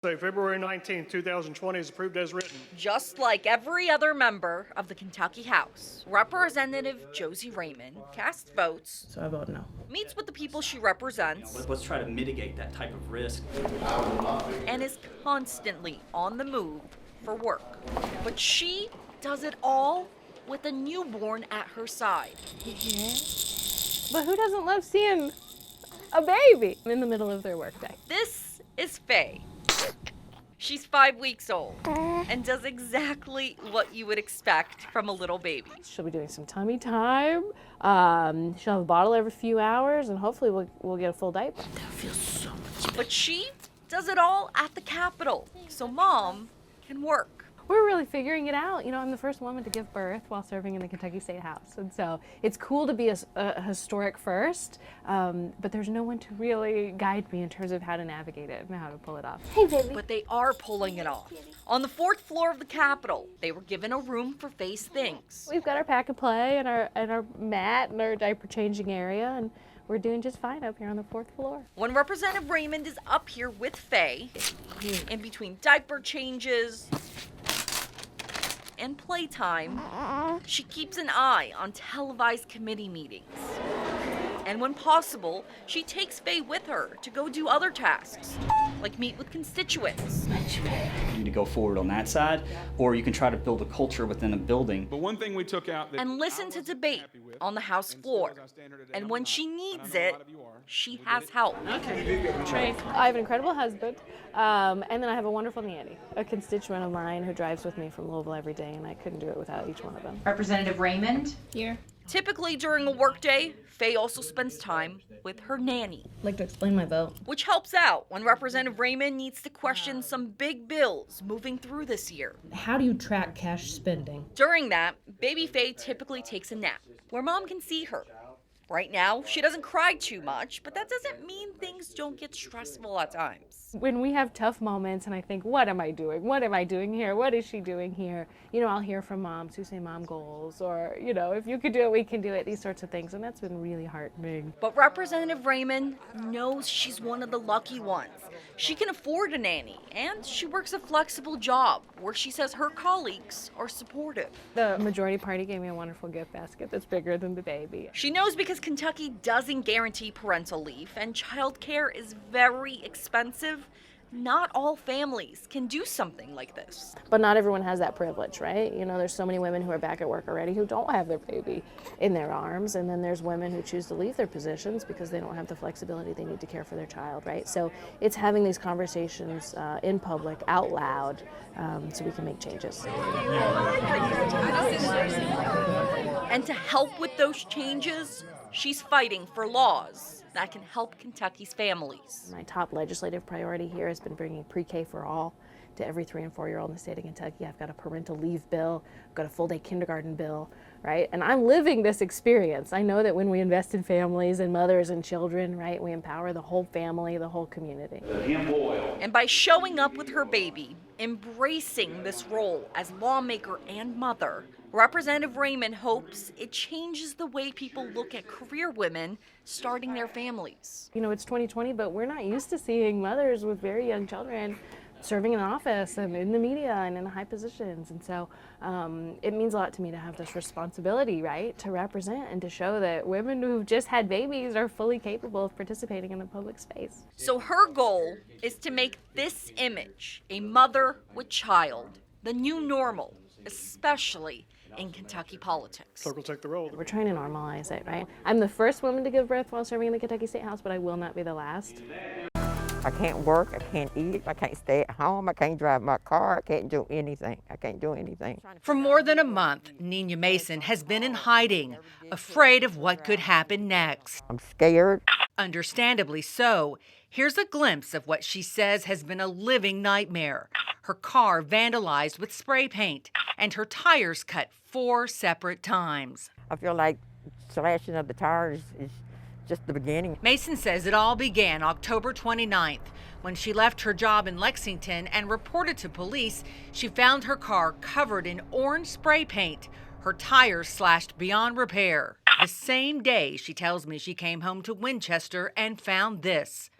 Say February 19, 2020 is approved as written. Just like every other member of the Kentucky House, Representative Josie Raymond casts votes, So I vote no. meets with the people she represents, Let's try to mitigate that type of risk. and is constantly on the move for work. But she does it all with a newborn at her side. But who doesn't love seeing a baby in the middle of their workday? This is Faye. She's 5 weeks old and does exactly what you would expect from a little baby. She'll be doing some tummy time. She'll have a bottle every few hours, and hopefully we'll get a full diaper. That feels so much better. But she does it all at the Capitol, so Mom can work. We're really figuring it out. You know, I'm the first woman to give birth while serving in the Kentucky State House. And so it's cool to be a historic first, but there's no one to really guide me in terms of how to navigate it and how to pull it off. Hey, baby. But they are pulling it off. On the 4th floor of the Capitol, they were given a room for Faye's things. We've got our pack and play and our mat and our diaper changing area, and we're doing just fine up here on the 4th floor. When Representative Raymond is up here with Faye, in between diaper changes and playtime, she keeps an eye on televised committee meetings. And when possible, she takes Faye with her to go do other tasks, like meet with constituents. You need to go forward on that side, or you can try to build a culture within a building. But one thing we took out that And listen to debate on the House floor. And when she needs it, she has help. I have an incredible husband, and then I have a wonderful nanny, a constituent of mine who drives with me from Louisville every day, and I couldn't do it without each one of them. Representative Raymond? Here. Typically during a workday, Faye also spends time with her nanny, I'd like to explain my vote. which helps out when Representative Raymond needs to question some big bills moving through this year. How do you track cash spending? During that, baby Faye typically takes a nap, where Mom can see her. Right now, she doesn't cry too much, but that doesn't mean things don't get stressful at times. When we have tough moments and I think, what am I doing? What am I doing here? What is she doing here? You know, I'll hear from moms who say mom goals, or, you know, if you could do it, we can do it, these sorts of things. And that's been really heartening. But Representative Raymond knows she's one of the lucky ones. She can afford a nanny, and she works a flexible job where she says her colleagues are supportive. The majority party gave me a wonderful gift basket that's bigger than the baby. She knows because Kentucky doesn't guarantee parental leave and childcare is very expensive, not all families can do something like this. But not everyone has that privilege, right? You know, there's so many women who are back at work already who don't have their baby in their arms, and then there's women who choose to leave their positions because they don't have the flexibility they need to care for their child, right? So it's having these conversations in public, out loud, so we can make changes. And to help with those changes, she's fighting for laws that can help Kentucky's families. My top legislative priority here has been bringing pre-K for all to every 3- and 4-year-old in the state of Kentucky. I've got a parental leave bill, I've got a full-day kindergarten bill, right? And I'm living this experience. I know that when we invest in families and mothers and children, right, we empower the whole family, the whole community. And by showing up with her baby, embracing this role as lawmaker and mother, Representative Raymond hopes it changes the way people look at career women starting their families. You know, it's 2020, but we're not used to seeing mothers with very young children serving in office and in the media and in high positions. And so it means a lot to me to have this responsibility, right, to represent and to show that women who've just had babies are fully capable of participating in the public space. So her goal is to make this image, a mother with child, the new normal, especially in Kentucky politics. Clerk will take the roll. We're trying to normalize it, right? I'm the first woman to give birth while serving in the Kentucky State House, but I will not be the last. I can't work, I can't eat, I can't stay at home, I can't drive my car, I can't do anything. I can't do anything. For more than a month, Nina Mason has been in hiding, afraid of what could happen next. I'm scared. Understandably so. Here's a glimpse of what she says has been a living nightmare. Her car vandalized with spray paint and her tires cut 4 separate times. I feel like slashing of the tires is just the beginning. Mason says it all began October 29th when she left her job in Lexington and reported to police she found her car covered in orange spray paint, her tires slashed beyond repair. The same day, she tells me she came home to Winchester and found this.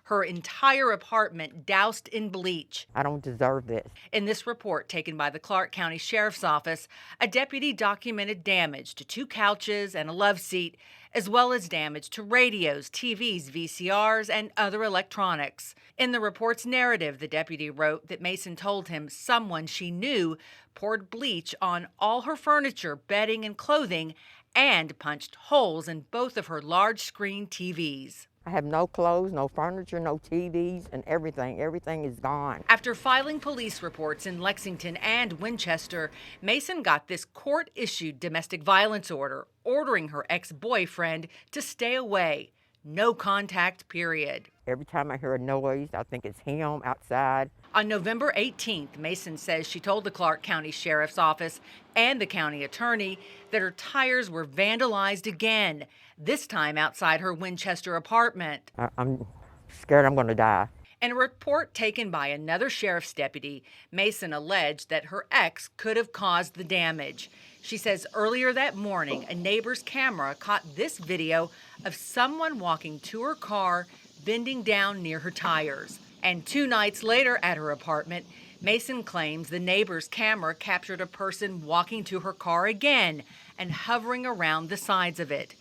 her entire apartment doused in bleach. I don't deserve this. In this report taken by the Clark County Sheriff's Office, a deputy documented damage to 2 couches and a love seat, as well as damage to radios, TVs, VCRs, and other electronics. In the report's narrative, the deputy wrote that Mason told him someone she knew poured bleach on all her furniture, bedding, and clothing, and punched holes in both of her large screen TVs. I have no clothes, no furniture, no TVs, and everything. Everything is gone. After filing police reports in Lexington and Winchester, Mason got this court-issued domestic violence order ordering her ex-boyfriend to stay away. No contact, period. Every time I hear a noise, I think it's him outside. On November 18th, Mason says she told the Clark County Sheriff's Office and the county attorney that her tires were vandalized again, this time outside her Winchester apartment. I'm scared I'm going to die. In a report taken by another sheriff's deputy, Mason alleged that her ex could have caused the damage. She says earlier that morning, a neighbor's camera caught this video of someone walking to her car, bending down near her tires. And 2 nights later at her apartment, Mason claims the neighbor's camera captured a person walking to her car again and hovering around the sides of it.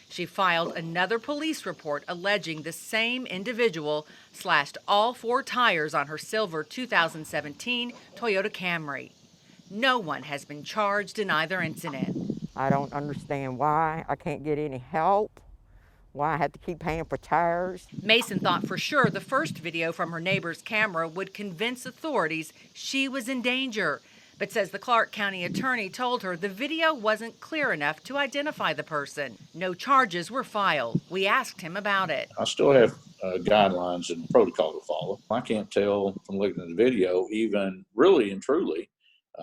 She filed another police report alleging the same individual slashed all 4 tires on her silver 2017 Toyota Camry. No one has been charged in either incident. I don't understand why I can't get any help, why I have to keep paying for tires. Mason thought for sure the first video from her neighbor's camera would convince authorities she was in danger, but says the Clark County attorney told her the video wasn't clear enough to identify the person. No charges were filed. We asked him about it. I still have guidelines and protocol to follow. I can't tell from looking at the video, even really and truly,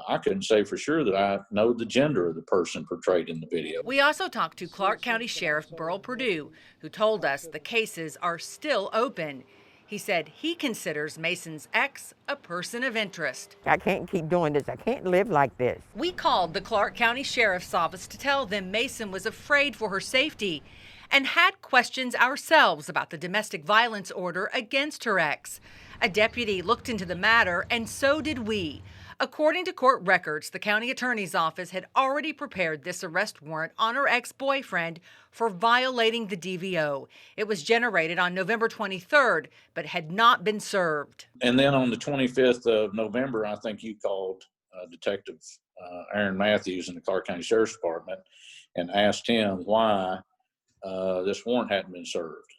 I couldn't say for sure that I know the gender of the person portrayed in the video. We also talked to Clark County Sheriff Burl Purdue, who told us the cases are still open. He said he considers Mason's ex a person of interest. I can't keep doing this. I can't live like this. We called the Clark County Sheriff's Office to tell them Mason was afraid for her safety and had questions ourselves about the domestic violence order against her ex. A deputy looked into the matter, and so did we. According to court records, the county attorney's office had already prepared this arrest warrant on her ex-boyfriend for violating the DVO. It was generated on November 23rd, but had not been served. And then on the 25th of November, I think you called Detective Aaron Matthews in the Clark County Sheriff's Department and asked him why this warrant hadn't been served.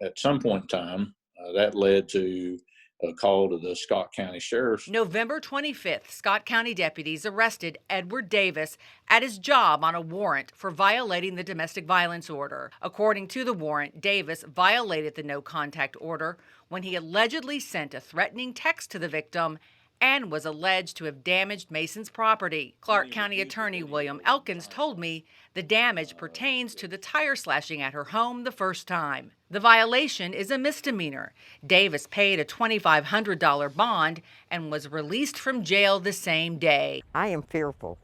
At some point in time, that led to a call to the Scott County Sheriff's. November 25th, Scott County deputies arrested Edward Davis at his job on a warrant for violating the domestic violence order. According to the warrant, Davis violated the no contact order when he allegedly sent a threatening text to the victim and was alleged to have damaged Mason's property. Clark County Attorney William Elkins told me the damage pertains to the tire slashing at her home the first time. The violation is a misdemeanor. Davis paid a $2,500 bond and was released from jail the same day. I am fearful.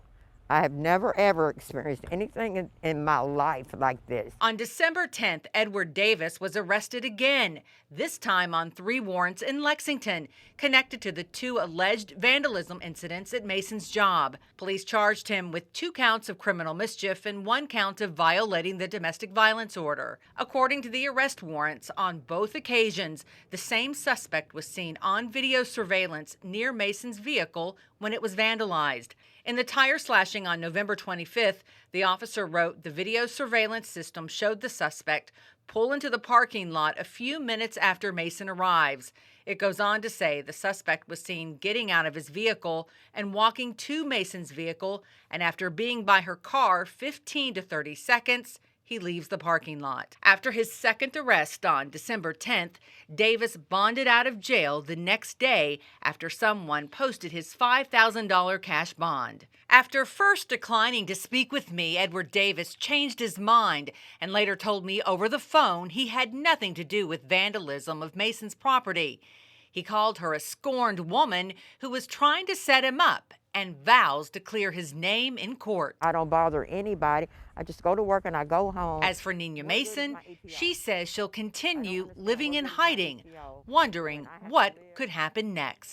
I have never, ever experienced anything in my life like this. On December 10th, Edward Davis was arrested again, this time on 3 warrants in Lexington, connected to the 2 alleged vandalism incidents at Mason's job. Police charged him with 2 counts of criminal mischief and 1 count of violating the domestic violence order. According to the arrest warrants, on both occasions, the same suspect was seen on video surveillance near Mason's vehicle when it was vandalized. In the tire slashing on November 25th, the officer wrote the video surveillance system showed the suspect pull into the parking lot a few minutes after Mason arrives. It goes on to say the suspect was seen getting out of his vehicle and walking to Mason's vehicle, and after being by her car 15 to 30 seconds, he leaves the parking lot. After his second arrest on December 10th, Davis bonded out of jail the next day after someone posted his $5,000 cash bond. After first declining to speak with me, Edward Davis changed his mind and later told me over the phone he had nothing to do with vandalism of Mason's property. He called her a scorned woman who was trying to set him up and vows to clear his name in court. I don't bother anybody. I just go to work and I go home. As for Nina Mason, she says she'll continue living in hiding, wondering what could happen next.